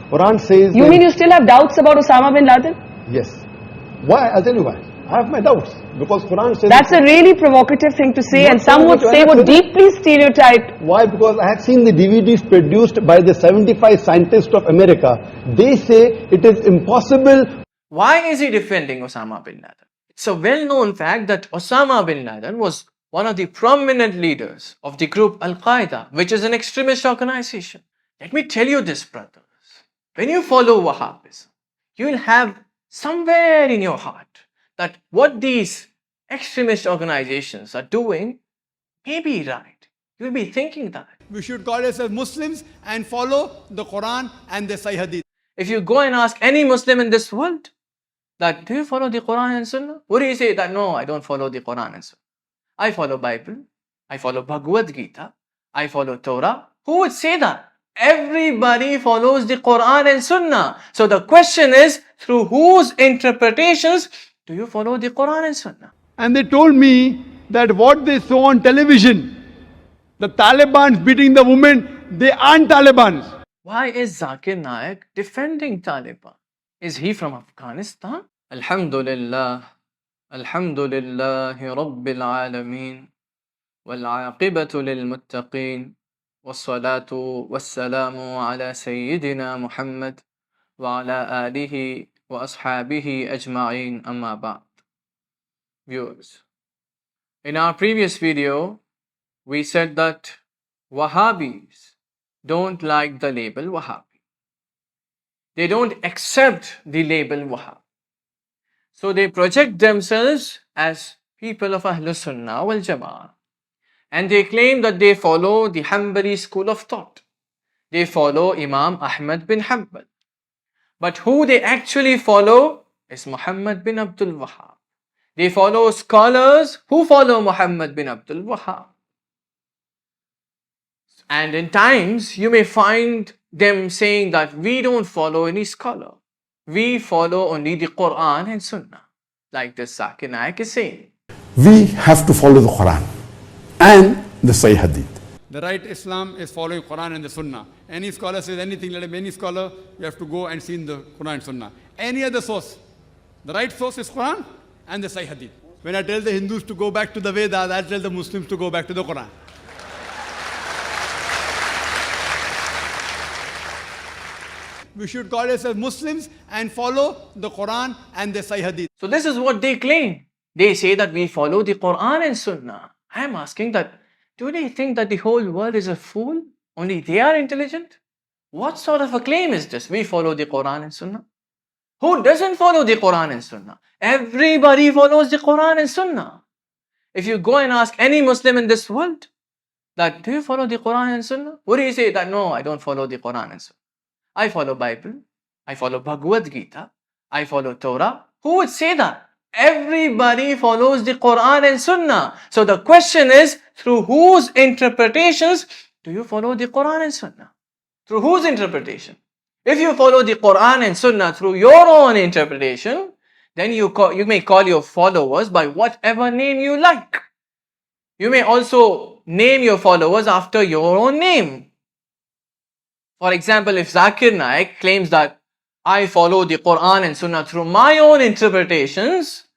Quran says... You mean you still have doubts about Osama bin Laden? Yes. Why? I'll tell you why. I have my doubts. Because Quran says... That's a really provocative thing to say, and some would say would deeply stereotype. Why? Because I have seen the DVDs produced by the 75 scientists of America. They say it is impossible. Why is he defending Osama bin Laden? It's a well-known fact that Osama bin Laden was one of the prominent leaders of the group Al-Qaeda, which is an extremist organization. Let me tell you this, brothers. When you follow Wahhabism, you will have somewhere in your heart that what these extremist organizations are doing may be right. You will be thinking that. We should call ourselves Muslims and follow the Quran and the Sahih Hadith. If you go and ask any Muslim in this world that, do you follow the Quran and Sunnah? Would he say that, no, I don't follow the Quran and Sunnah. I follow Bible, I follow Bhagavad Gita, I follow Torah. Who would say that? Everybody follows the Quran and Sunnah. So the question is, through whose interpretations do you follow the Quran and Sunnah? And they told me that what they saw on television, the Taliban's beating the women, they aren't Talibans. Why is Zakir Naik defending Taliban? Is he from Afghanistan? Alhamdulillah, Alhamdulillahi Rabbil Alameen, wal aqibatu lil muttaqeen, wassalatu wassalamu ala Sayyidina Muhammad wa ala alihi wa ashabihi ajma'een, amma ba'd. Viewers, in our previous video, we said that Wahhabis don't like the label Wahhabi. They don't accept the label Wahhabi. So they project themselves as people of Ahlus Sunnah wal Jama'ah. And they claim that they follow the Hanbali school of thought. They follow Imam Ahmad bin Hanbal. But who they actually follow is Muhammad bin Abdul Wahhab. They follow scholars who follow Muhammad bin Abdul Wahhab. And in times, you may find them saying that we don't follow any scholar. We follow only the Quran and Sunnah. Like the Zakir Naik is saying. We have to follow the Quran and the Sahih Hadith. The right Islam is following Quran and the Sunnah. Any scholar says anything, let him, any scholar, you have to go and see in the Quran and Sunnah. Any other source. The right source is Quran and the Sahih Hadith. When I tell the Hindus to go back to the Vedas, I tell the Muslims to go back to the Quran. We should call ourselves Muslims and follow the Quran and the Sahih Hadith. So this is what they claim. They say that we follow the Quran and Sunnah. I am asking that, do they think that the whole world is a fool? Only they are intelligent? What sort of a claim is this? We follow the Quran and Sunnah. Who doesn't follow the Quran and Sunnah? Everybody follows the Quran and Sunnah. If you go and ask any Muslim in this world that, do you follow the Quran and Sunnah? Would he say that, no, I don't follow the Quran and Sunnah. I follow Bible, I follow Bhagavad Gita, I follow Torah. Who would say that? Everybody follows the Quran and Sunnah. So the question is, through whose interpretations do you follow the Quran and Sunnah? Through whose interpretation? If you follow the Quran and Sunnah through your own interpretation, then you may call your followers by whatever name you like. You may also name your followers after your own name. For example, if Zakir Naik claims that I follow the Quran and Sunnah through my own interpretations,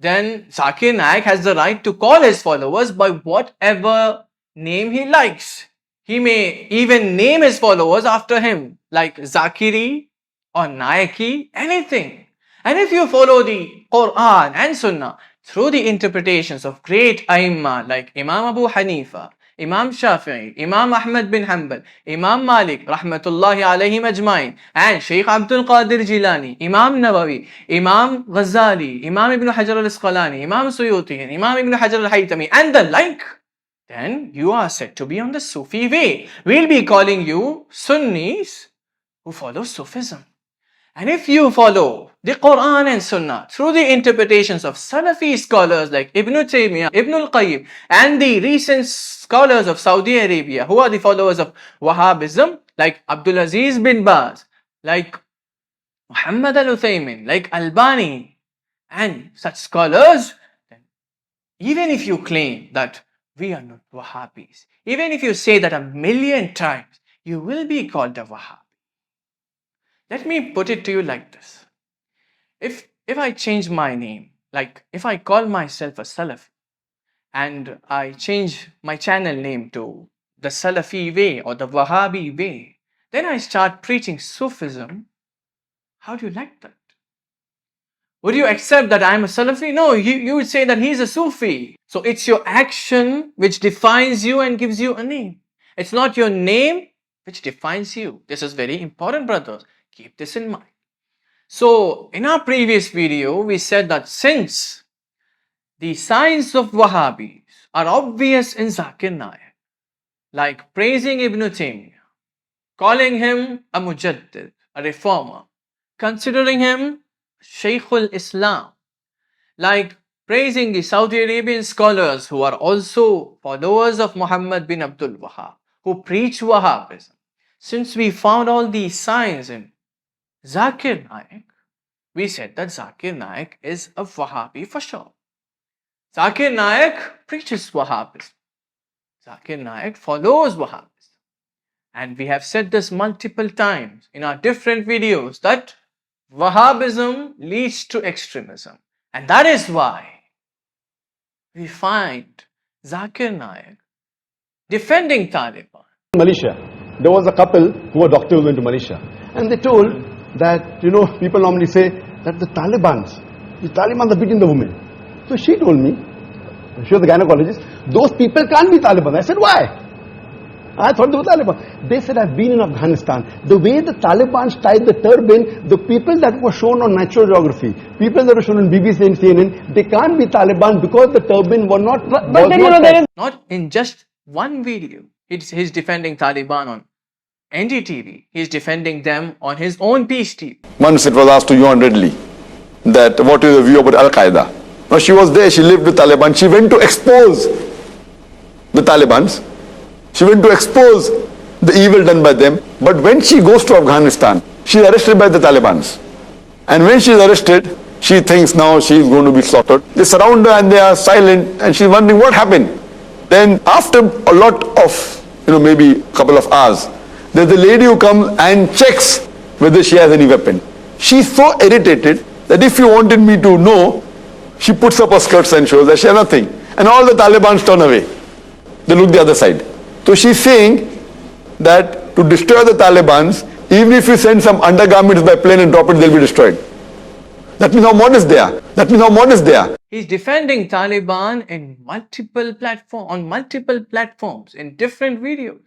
then Zakir Naik has the right to call his followers by whatever name he likes. He may even name his followers after him, like Zakiri or Naiki, anything. And if you follow the Quran and Sunnah through the interpretations of great Aimma like Imam Abu Hanifa, Imam Shafi'i, Imam Ahmad bin Hanbal, Imam Malik, Rahmatullahi alayhim ajma'in, and Shaykh Abdul Qadir Jilani, Imam Nawawi, Imam Ghazali, Imam Ibn Hajar al-Asqalani, Imam Suyuti, and Imam Ibn Hajar al-Haytami, and the like, then you are said to be on the Sufi way. We'll be calling you Sunnis who follow Sufism. And if you follow the Quran and Sunnah through the interpretations of Salafi scholars like Ibn Taymiyyah, Ibn al-Qayyim, and the recent scholars of Saudi Arabia who are the followers of Wahhabism like Abdul Aziz bin Baz, like Muhammad al-Uthaymin, like Albani, and such scholars, then even if you claim that we are not Wahhabis, even if you say that 1,000,000 times, you will be called a Wahhabi. Let me put it to you like this. If I change my name, like if I call myself a Salafi and I change my channel name to the Salafi way or the Wahhabi way, then I start preaching Sufism, how do you like that? Would you accept that I'm a Salafi? No, you would say that he's a Sufi. So it's your action which defines you and gives you a name. It's not your name which defines you. This is very important, brothers. Keep this in mind. So in our previous video, we said that since the signs of Wahhabis are obvious in Zakir Naik, like praising Ibn Taymiyyah, calling him a Mujaddid, a reformer, considering him Shaykhul Islam, like praising the Saudi Arabian scholars who are also followers of Muhammad bin Abdul Wahhab, who preach Wahhabism. Since we found all these signs in Zakir Naik, we said that Zakir Naik is a Wahhabi for sure. Zakir Naik preaches Wahhabism. Zakir Naik follows Wahhabism. And we have said this multiple times in our different videos that Wahhabism leads to extremism. And that is why we find Zakir Naik defending Taliban. Malaysia, there was a couple who were doctors who went to Malaysia, and they told that, people normally say that the Taliban are beating the women. So she told me, she was a gynecologist, those people can't be Taliban. I said, why? I thought they were Taliban. They said, I've been in Afghanistan. The way the Taliban tied the turban, the people that were shown on Natural Geography, people that were shown on BBC and CNN, they can't be Taliban because the turban were not... But then, there is... Not in just one video. He's defending Taliban on NDTV. He's defending them on his own peace TV. Once it was asked to Joan Ridley that what is your view about Al-Qaeda. Now she was there, she lived with Taliban. She went to expose the Talibans. She went to expose the evil done by them. But when she goes to Afghanistan, she's arrested by the Talibans. And when she's arrested, she thinks now she's going to be slaughtered. They surround her and they are silent and she's wondering what happened. Then after a lot of, maybe a couple of hours, there's a lady who comes and checks whether she has any weapon. She's so irritated that if you wanted me to know, she puts up her skirts and shows that she has nothing. And all the Talibans turn away. They look the other side. So she's saying that to destroy the Talibans, even if you send some undergarments by plane and drop it, they'll be destroyed. That means how modest they are. That means how modest they are. He's defending Taliban in on multiple platforms, in different videos.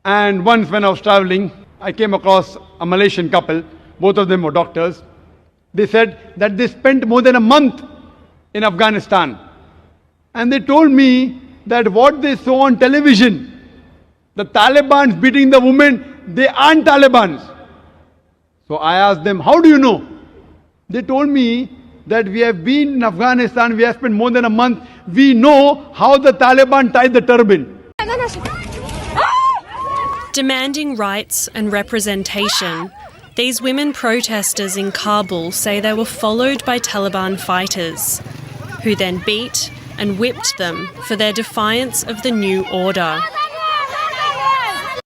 And once when I was traveling, I came across a Malaysian couple. Both of them were doctors. They said that they spent more than a month in Afghanistan. And they told me that what they saw on television, the Taliban beating the women, they aren't Talibans. So I asked them, how do you know? They told me that we have been in Afghanistan, we have spent more than a month. We know how the Taliban tied the turban. Demanding rights and representation, these women protesters in Kabul say they were followed by Taliban fighters, who then beat and whipped them for their defiance of the new order.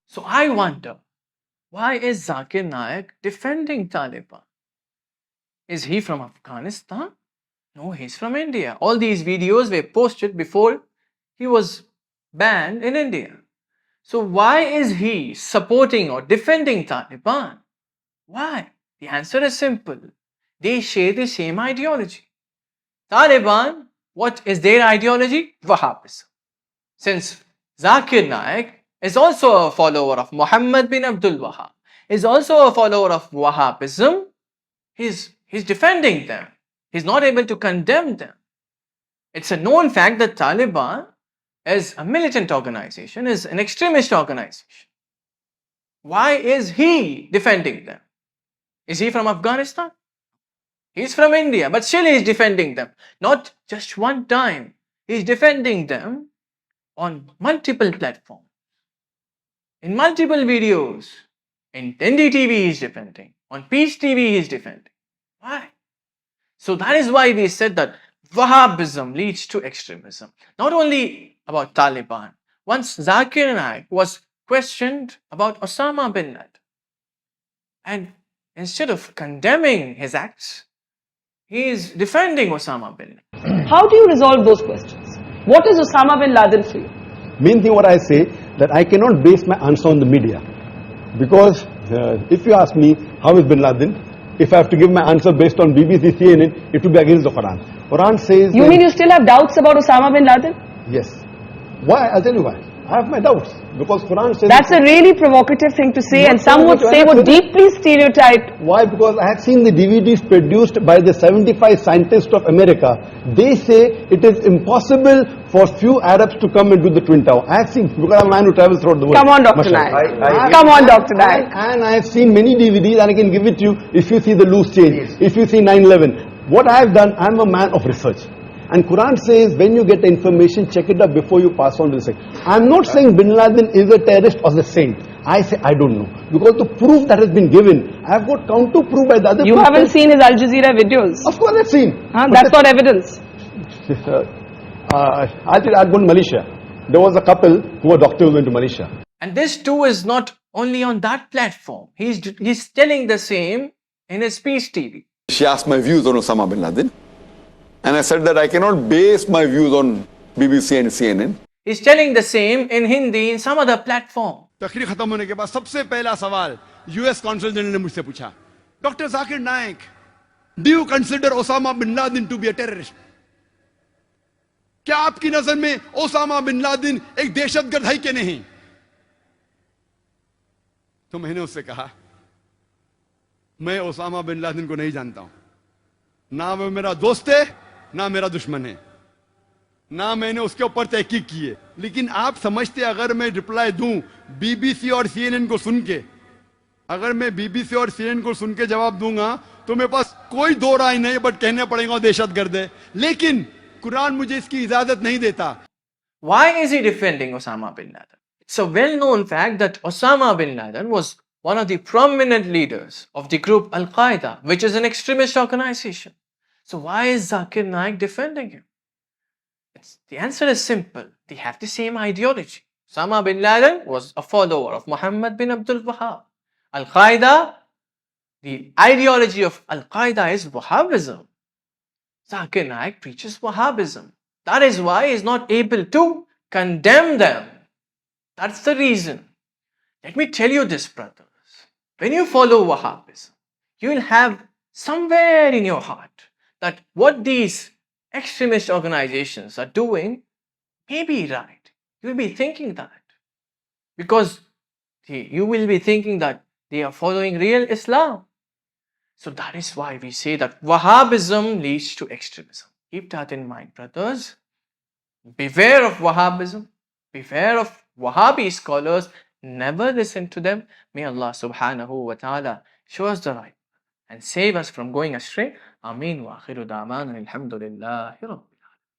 So I wonder, why is Zakir Naik defending Taliban? Is he from Afghanistan? No, he's from India. All these videos were posted before he was banned in India. So why is he supporting or defending Taliban? Why? The answer is simple. They share the same ideology. Taliban, what is their ideology? Wahhabism. Since Zakir Naik is also a follower of Muhammad bin Abdul Wahhab, is also a follower of Wahhabism, he's defending them. He's not able to condemn them. It's a known fact that Taliban is a militant organization, is an extremist organization. Why is he defending them? Is he from Afghanistan? He's from India, but still he's defending them. Not just one time. He's defending them on multiple platforms. In multiple videos. In NDTV he's defending. On Peace TV he's defending. Why? So that is why we said that Wahhabism leads to extremism. Not only about Taliban. Once Zakir Naik was questioned about Osama bin Laden. And instead of condemning his acts, he is defending Osama bin Laden. How do you resolve those questions? What is Osama bin Laden for you? Main thing what I say, that I cannot base my answer on the media. Because if you ask me, how is bin Laden? If I have to give my answer based on BBC, CNN, it will be against the Quran. Quran says... You mean you still have doubts about Osama bin Laden? Yes. Why? I'll tell you why. I have my doubts. Because Quran says... That's a really provocative thing to say, and some would say would deeply stereotype. Why? Because I have seen the DVDs produced by the 75 scientists of America. They say it is impossible for few Arabs to come into the Twin Tower. I have seen, because I'm a man who travels throughout the world. Come on, Dr. Naik. Come on, Dr. Naik. And I have seen many DVDs, and I can give it to you if you see the loose change, if you see 9/11. What I have done, I'm a man of research. And Quran says, when you get information, check it up before you pass on to the second. I'm not saying bin Laden is a terrorist or a saint. I say, I don't know. Because the proof that has been given, I've got counter proof by the other You people. haven't seen his Al Jazeera videos? Of course I've seen. That's not evidence. I'd gone to Malaysia. There was a couple who were doctors who went to Malaysia. And this too is not only on that platform. He's telling the same in his Peace TV. She asked my views on Osama bin Laden. And I said that I cannot base my views on BBC and CNN. He's telling the same in Hindi in some other platform. तकरीर खत्म होने के बाद सबसे पहला सवाल US consul general ने मुझसे पूछा, doctor Zakir Naik, do you consider Osama bin Laden to be a terrorist? क्या आपकी नजर में ओसामा बिन लादेन एक दहशतगर्द है कि नहीं? तो मैंने उससे कहा, मैं ओसामा बिन लादेन को नहीं जानता हूं, ना वो मेरा दोस्त है ना मेरा दुश्मन है, ना मैंने उसके ऊपर तहकीक की है। लेकिन आप समझते अगर मैं रिप्लाई दूं बीबीसी और सीएनएन को सुन के, अगर मैं बीबीसी और सीएनएन को सुन के जवाब दूंगा तो मेरे पास कोई दो राय नहीं, बट कहने पड़ेगा दहशतगर्द है। लेकिन कुरान मुझे इसकी इजाजत नहीं देता। Why is he defending Osama bin Laden? It's a well-known fact that Osama bin Laden was one of the prominent leaders of the group Al-Qaeda, which is an extremist organization. So why is Zakir Naik defending him? The answer is simple. They have the same ideology. Osama bin Laden was a follower of Muhammad bin Abdul Wahhab. Al-Qaeda, the ideology of Al-Qaeda is Wahhabism. Zakir Naik preaches Wahhabism. That is why he is not able to condemn them. That's the reason. Let me tell you this, brothers. When you follow Wahhabism, you will have somewhere in your heart that what these extremist organizations are doing may be right. You will be thinking that. Because you will be thinking that they are following real Islam. So that is why we say that Wahhabism leads to extremism. Keep that in mind, brothers. Beware of Wahhabism. Beware of Wahhabi scholars. Never listen to them. May Allah subhanahu wa ta'ala show us the right and save us from going astray. Ameen wa akhiru da'man alhamdulillahi rabbil